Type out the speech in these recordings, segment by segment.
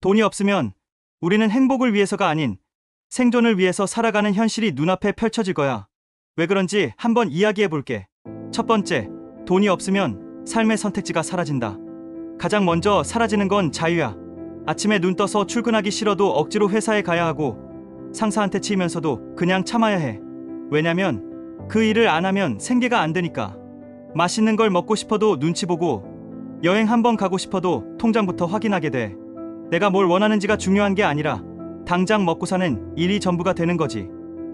돈이 없으면 우리는 행복을 위해서가 아닌 생존을 위해서 살아가는 현실이 눈앞에 펼쳐질 거야. 왜 그런지 한번 이야기해 볼게. 첫 번째, 돈이 없으면 삶의 선택지가 사라진다. 가장 먼저 사라지는 건 자유야. 아침에 눈 떠서 출근하기 싫어도 억지로 회사에 가야 하고 상사한테 치이면서도 그냥 참아야 해. 왜냐면 그 일을 안 하면 생계가 안 되니까. 맛있는 걸 먹고 싶어도 눈치 보고 여행 한번 가고 싶어도 통장부터 확인하게 돼. 내가 뭘 원하는지가 중요한 게 아니라 당장 먹고 사는 일이 전부가 되는 거지.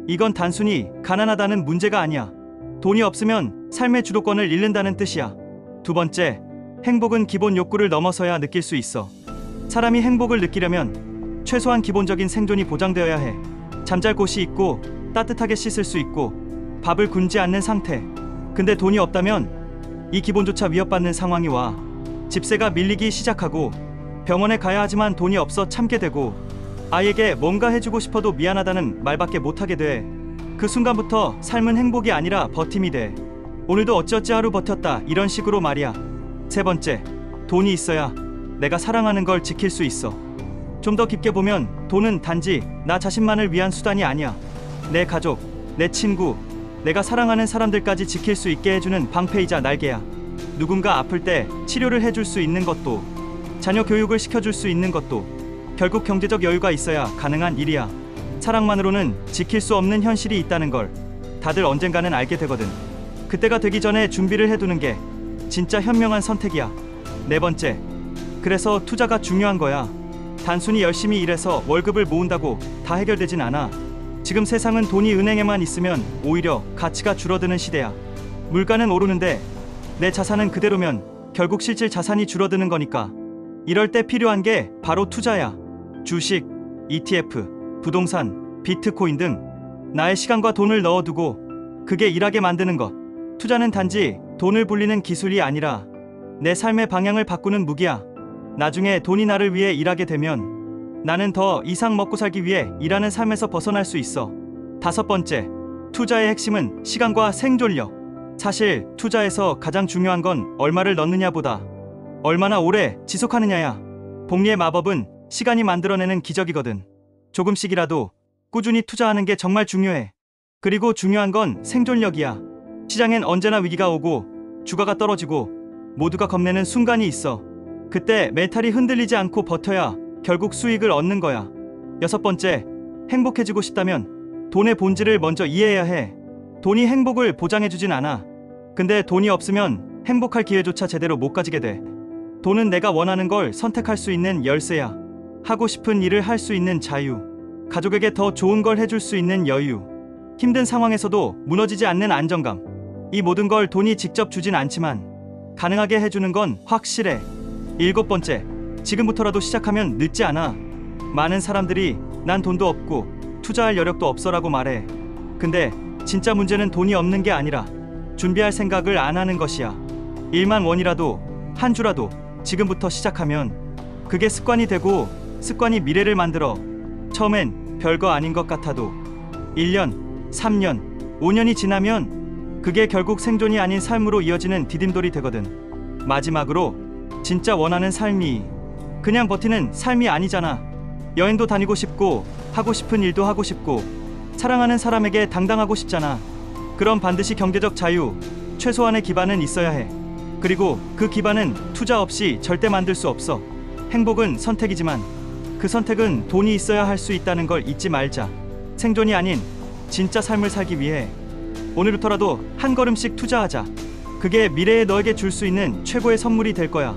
이건 단순히 가난하다는 문제가 아니야. 돈이 없으면 삶의 주도권을 잃는다는 뜻이야. 두 번째, 행복은 기본 욕구를 넘어서야 느낄 수 있어. 사람이 행복을 느끼려면 최소한 기본적인 생존이 보장되어야 해. 잠잘 곳이 있고 따뜻하게 씻을 수 있고 밥을 굶지 않는 상태. 근데 돈이 없다면 이 기본조차 위협받는 상황이 와. 집세가 밀리기 시작하고 병원에 가야 하지만 돈이 없어 참게 되고 아이에게 뭔가 해주고 싶어도 미안하다는 말밖에 못하게 돼. 그 순간부터 삶은 행복이 아니라 버팀이 돼. 오늘도 어찌어찌 하루 버텼다 이런 식으로 말이야. 세 번째, 돈이 있어야 내가 사랑하는 걸 지킬 수 있어. 좀 더 깊게 보면 돈은 단지 나 자신만을 위한 수단이 아니야. 내 가족, 내 친구, 내가 사랑하는 사람들까지 지킬 수 있게 해주는 방패이자 날개야. 누군가 아플 때 치료를 해줄 수 있는 것도, 자녀 교육을 시켜줄 수 있는 것도 결국 경제적 여유가 있어야 가능한 일이야. 사랑만으로는 지킬 수 없는 현실이 있다는 걸 다들 언젠가는 알게 되거든. 그때가 되기 전에 준비를 해두는 게 진짜 현명한 선택이야. 네 번째, 그래서 투자가 중요한 거야. 단순히 열심히 일해서 월급을 모은다고 다 해결되진 않아. 지금 세상은 돈이 은행에만 있으면 오히려 가치가 줄어드는 시대야. 물가는 오르는데 내 자산은 그대로면 결국 실질 자산이 줄어드는 거니까. 이럴 때 필요한 게 바로 투자야. 주식, ETF, 부동산, 비트코인 등 나의 시간과 돈을 넣어두고 그게 일하게 만드는 것. 투자는 단지 돈을 불리는 기술이 아니라 내 삶의 방향을 바꾸는 무기야. 나중에 돈이 나를 위해 일하게 되면 나는 더 이상 먹고 살기 위해 일하는 삶에서 벗어날 수 있어. 다섯 번째, 투자의 핵심은 시간과 생존력. 사실 투자에서 가장 중요한 건 얼마를 넣느냐보다 얼마나 오래 지속하느냐야. 복리의 마법은 시간이 만들어내는 기적이거든. 조금씩이라도 꾸준히 투자하는 게 정말 중요해. 그리고 중요한 건 생존력이야. 시장엔 언제나 위기가 오고 주가가 떨어지고 모두가 겁내는 순간이 있어. 그때 멘탈이 흔들리지 않고 버텨야 결국 수익을 얻는 거야. 여섯 번째, 행복해지고 싶다면 돈의 본질을 먼저 이해해야 해. 돈이 행복을 보장해주진 않아. 근데 돈이 없으면 행복할 기회조차 제대로 못 가지게 돼. 돈은 내가 원하는 걸 선택할 수 있는 열쇠야. 하고 싶은 일을 할 수 있는 자유, 가족에게 더 좋은 걸 해줄 수 있는 여유, 힘든 상황에서도 무너지지 않는 안정감. 이 모든 걸 돈이 직접 주진 않지만 가능하게 해주는 건 확실해. 일곱 번째, 지금부터라도 시작하면 늦지 않아. 많은 사람들이 난 돈도 없고 투자할 여력도 없어라고 말해. 근데 진짜 문제는 돈이 없는 게 아니라 준비할 생각을 안 하는 것이야. 일만 원이라도, 한 주라도 지금부터 시작하면 그게 습관이 되고 습관이 미래를 만들어. 처음엔 별거 아닌 것 같아도 1년, 3년, 5년이 지나면 그게 결국 생존이 아닌 삶으로 이어지는 디딤돌이 되거든. 마지막으로, 진짜 원하는 삶이 그냥 버티는 삶이 아니잖아. 여행도 다니고 싶고 하고 싶은 일도 하고 싶고 사랑하는 사람에게 당당하고 싶잖아. 그럼 반드시 경제적 자유, 최소한의 기반은 있어야 해. 그리고 그 기반은 투자 없이 절대 만들 수 없어. 행복은 선택이지만 그 선택은 돈이 있어야 할 수 있다는 걸 잊지 말자. 생존이 아닌 진짜 삶을 살기 위해 오늘부터라도 한 걸음씩 투자하자. 그게 미래에 너에게 줄 수 있는 최고의 선물이 될 거야.